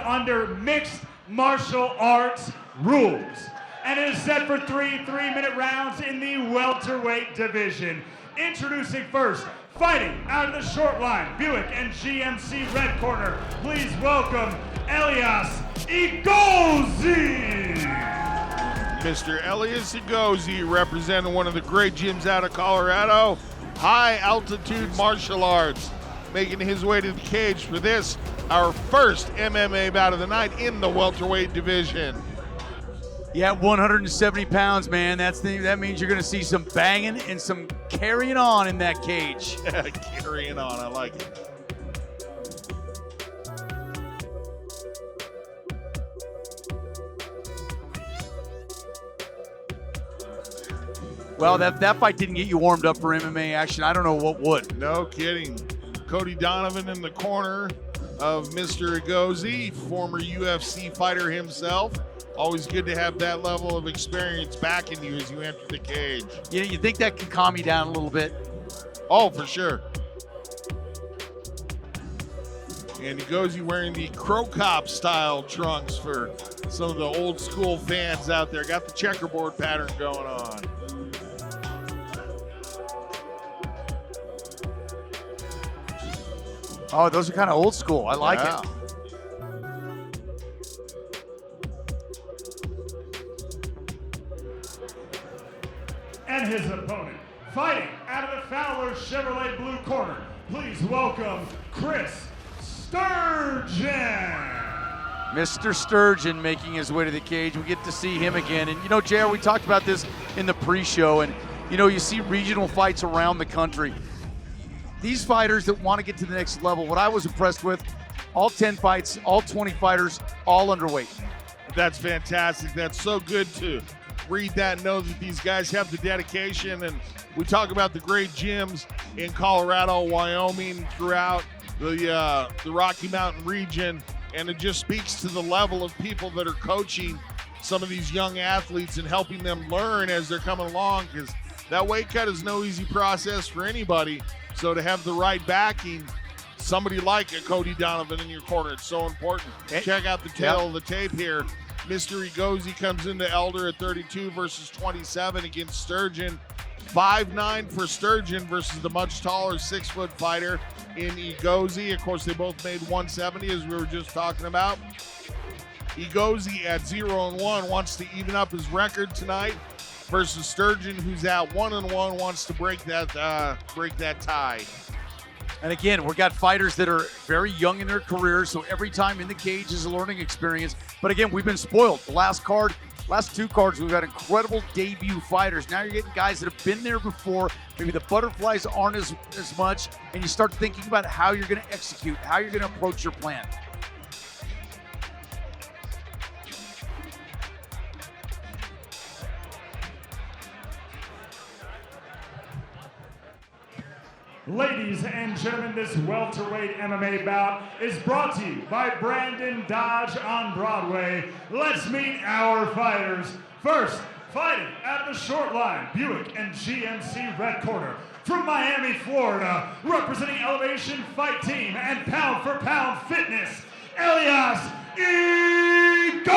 under mixed martial arts rules. And it is set for three 3-minute rounds in the welterweight division. Introducing first, fighting out of the short line, Buick and GMC red corner. Please welcome Elias Egozi. Mr. Elias Egozi, representing one of the great gyms out of Colorado, high altitude martial arts, making his way to the cage for this, our first MMA bout of the night in the welterweight division. Yeah, 170 pounds, man. That means you're going to see some banging and some carrying on in that cage. Carrying on, I like it. Well, that fight didn't get you warmed up for MMA action. I don't know what would. No kidding. Cody Donovan in the corner of Mr. Egozi, former UFC fighter himself. Always good to have that level of experience backing you as you enter the cage. You think that can calm you down a little bit? Oh, for sure. And Egozi wearing the Crow Cop style trunks for some of the old school fans out there. Got the checkerboard pattern going on. Oh, those are kind of old school. I like it. And his opponent, fighting out of the Fowler Chevrolet blue corner, please welcome Chris Sturgeon. Mr. Sturgeon making his way to the cage. We get to see him again. And, you know, JR, we talked about this in the pre-show. And, you know, you see regional fights around the country. These fighters that want to get to the next level, what I was impressed with, all 10 fights, all 20 fighters, all underweight. That's fantastic. That's so good to read that and know that these guys have the dedication. And we talk about the great gyms in Colorado, Wyoming, throughout the Rocky Mountain region, and it just speaks to the level of people that are coaching some of these young athletes and helping them learn as they're coming along, because that weight cut is no easy process for anybody. So to have the right backing, somebody like a Cody Donovan in your corner, it's so important. Check out the tail of the tape here. Mr. Egozi comes into Elder at 32 versus 27 against Sturgeon. 5'9" for Sturgeon versus the much taller 6-foot fighter in Egozi. Of course, they both made 170, as we were just talking about. Egozi at 0-1 wants to even up his record tonight versus Sturgeon, who's at 1-1, wants to break that tie. And again, we've got fighters that are very young in their careers, so every time in the cage is a learning experience. But again, we've been spoiled. The last two cards, we've had incredible debut fighters. Now you're getting guys that have been there before. Maybe the butterflies aren't as much, and you start thinking about how you're going to execute, how you're going to approach your plan. Ladies and gentlemen, this welterweight MMA bout is brought to you by Brandon Dodge on Broadway. Let's meet our fighters. First, fighting out of the short line, Buick and GMC red corner. From Miami, Florida, representing Elevation Fight Team and Pound for Pound Fitness, Elias Egozi.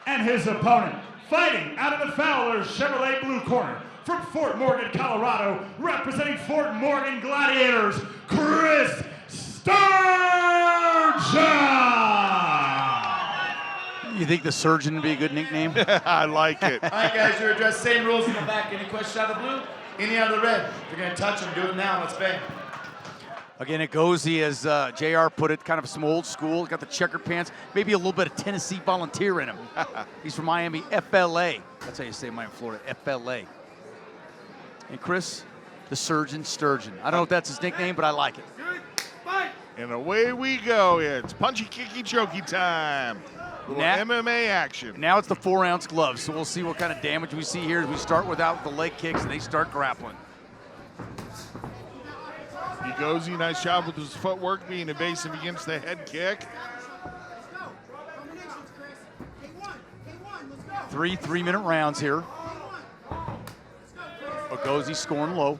And his opponent, fighting out of the Fowler Chevrolet blue corner, from Fort Morgan, Colorado, representing Fort Morgan Gladiators, Chris Sturgeon. You think the Surgeon would be a good nickname? I like it. All right, guys, you're addressed. Same rules in the back. Any questions out of the blue? Any out of the red? If you're going to touch them, do it now. Let's bang. Again, Egozi, as JR put it, kind of some old school. Got the checker pants, maybe a little bit of Tennessee Volunteer in him. He's from Miami, FLA. That's how you say Miami, Florida, FLA. And Chris, the Surgeon Sturgeon. I don't know if that's his nickname, but I like it. And away we go. It's punchy, kicky, chokey time. Little MMA action. Now it's the 4-ounce gloves, so we'll see what kind of damage we see here as we start without the leg kicks and they start grappling. Egozi, nice job with his footwork, being evasive against the head kick. 3 3-minute rounds here. Egozi scoring low.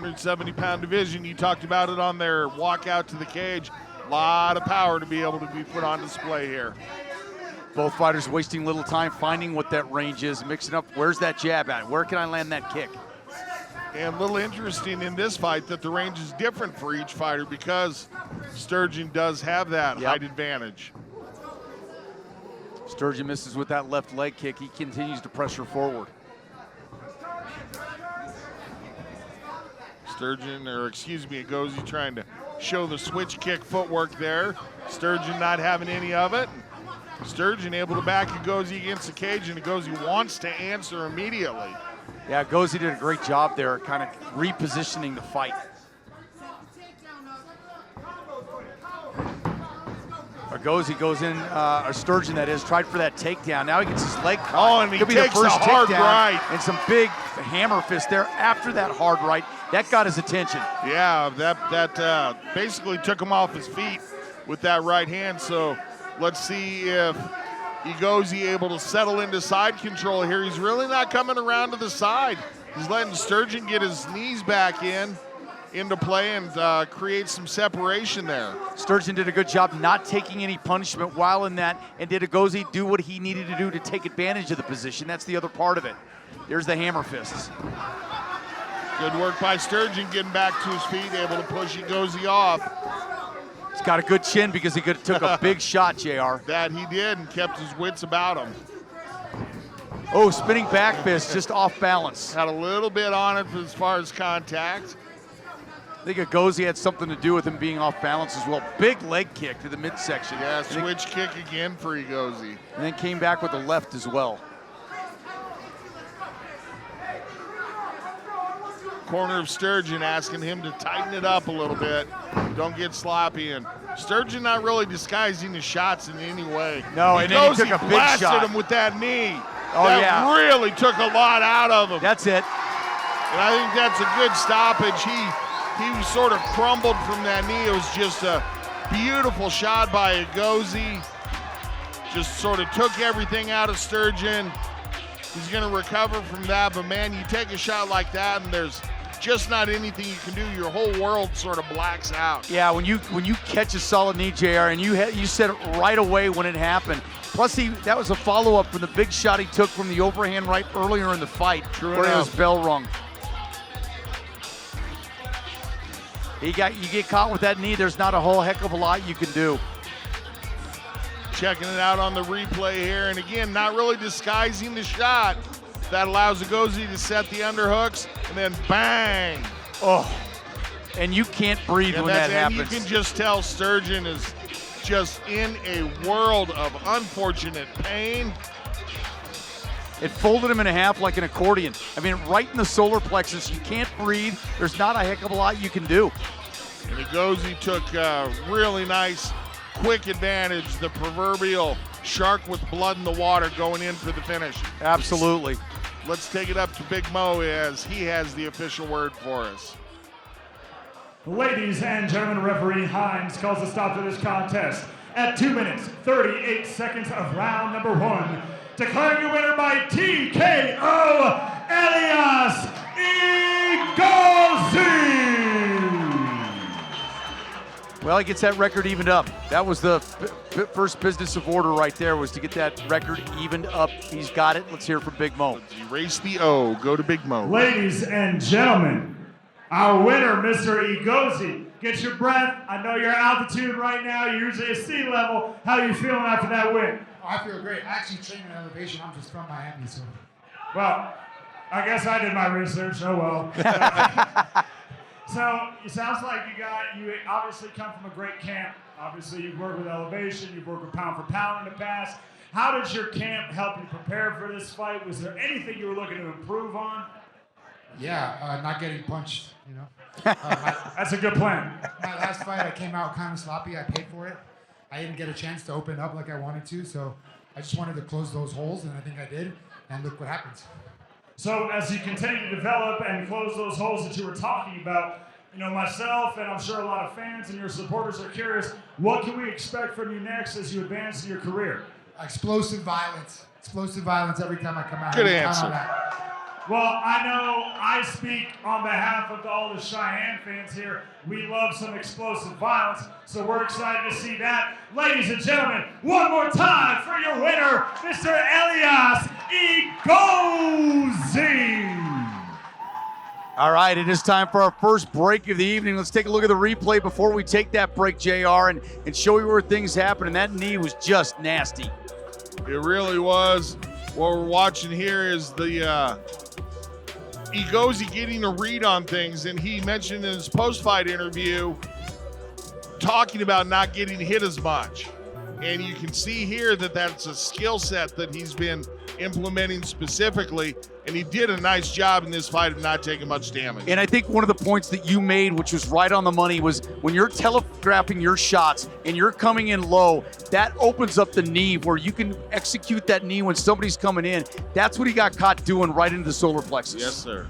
170-pound division. You talked about it on their walk out to the cage. A lot of power to be able to be put on display here. Both fighters wasting little time finding what that range is, mixing up, where's that jab at? Where can I land that kick? And a little interesting in this fight that the range is different for each fighter because Sturgeon does have that height advantage. Sturgeon misses with that left leg kick. He continues to pressure forward. Sturgeon, or excuse me, Egozi trying to show the switch kick footwork there. Sturgeon not having any of it. Sturgeon able to back Egozi against the cage, and Egozi wants to answer immediately. Yeah, Egozi did a great job there, kind of repositioning the fight. Egozi goes in, or Sturgeon that is, tried for that takedown. Now he gets his leg caught. Oh, and he takes a hard right. And some big hammer fist there after that hard right. That got his attention. Yeah, that basically took him off his feet with that right hand. So let's see if Egozi able to settle into side control here. He's really not coming around to the side. He's letting Sturgeon get his knees back into play and create some separation there. Sturgeon did a good job not taking any punishment while in that, and did Egozi do what he needed to do to take advantage of the position. That's the other part of it. There's the hammer fists. Good work by Sturgeon getting back to his feet, able to push Egozi off. He's got a good chin because he took a big shot, JR. That he did, and kept his wits about him. Oh, spinning back fist, just off balance. Had a little bit on it as far as contact. I think Egozi had something to do with him being off balance as well. Big leg kick to the midsection. Yeah, switch kick again for Egozi. And then came back with the left as well. Corner of Sturgeon asking him to tighten it up a little bit. Don't get sloppy. And Sturgeon not really disguising his shots in any way. No, and then he took a big blasted shot. him with that knee. Oh, that really took a lot out of him. That's it. And I think that's a good stoppage. He sort of crumbled from that knee. It was just a beautiful shot by Egozi. Just sort of took everything out of Sturgeon. He's going to recover from that, but man, you take a shot like that and there's just not anything you can do. Your whole world sort of blacks out. Yeah, when you catch a solid knee, JR, and you said it right away when it happened. Plus, that was a follow-up from the big shot he took from the overhand right earlier in the fight. True where enough. it was bell rung. You get caught with that knee, there's not a whole heck of a lot you can do. Checking it out on the replay here, and again, not really disguising the shot. That allows Egozi to set the underhooks, and then bang. Oh, and you can't breathe when that happens. You can just tell Sturgeon is just in a world of unfortunate pain. It folded him in half like an accordion. I mean, right in the solar plexus. You can't breathe. There's not a heck of a lot you can do. And Egozi took a really nice, quick advantage. The proverbial shark with blood in the water going in for the finish. Absolutely. Let's take it up to Big Mo as he has the official word for us. Ladies and gentlemen, referee Hines calls a stop to this contest at 2 minutes, 38 seconds of round number 1. Declaring your winner by TKO, Elias Egozi. Well, he gets that record evened up. That was the first business of order right there, was to get that record evened up. He's got it. Let's hear from Big Mo. Erase the O. Go to Big Mo. Ladies and gentlemen, our winner, Mr. Egozi. Get your breath. I know you're at altitude right now. You're usually at sea level. How are you feeling after that win? Oh, I feel great. I actually train in elevation. I'm just from Miami, so. Well, I guess I did my research. Oh well. So it sounds like you obviously come from a great camp. Obviously, you've worked with elevation. You've worked with pound for pound in the past. How did your camp help you prepare for this fight? Was there anything you were looking to improve on? Yeah, not getting punched. You know. That's a good plan. My last fight, I came out kind of sloppy. I paid for it. I didn't get a chance to open up like I wanted to, so I just wanted to close those holes, and I think I did. And look what happens. So as you continue to develop and close those holes that you were talking about, you know, myself and I'm sure a lot of fans and your supporters are curious, what can we expect from you next as you advance in your career? Explosive violence. Explosive violence every time I come out. Good answer. Well, I know I speak on behalf of all the Cheyenne fans here. We love some explosive violence, so we're excited to see that. Ladies and gentlemen, one more time for your winner, Mr. Elias Egozi. All right, it is time for our first break of the evening. Let's take a look at the replay before we take that break, JR, and show you where things happen. And that knee was just nasty. It really was. What we're watching here is the Egozi getting a read on things, and he mentioned in his post-fight interview talking about not getting hit as much. And you can see here that that's a skill set that he's been implementing specifically, and he did a nice job in this fight of not taking much damage. And I think one of the points that you made, which was right on the money, was when you're telegraphing your shots and you're coming in low, that opens up the knee where you can execute that knee when somebody's coming in. That's what he got caught doing right into the solar plexus. Yes, sir.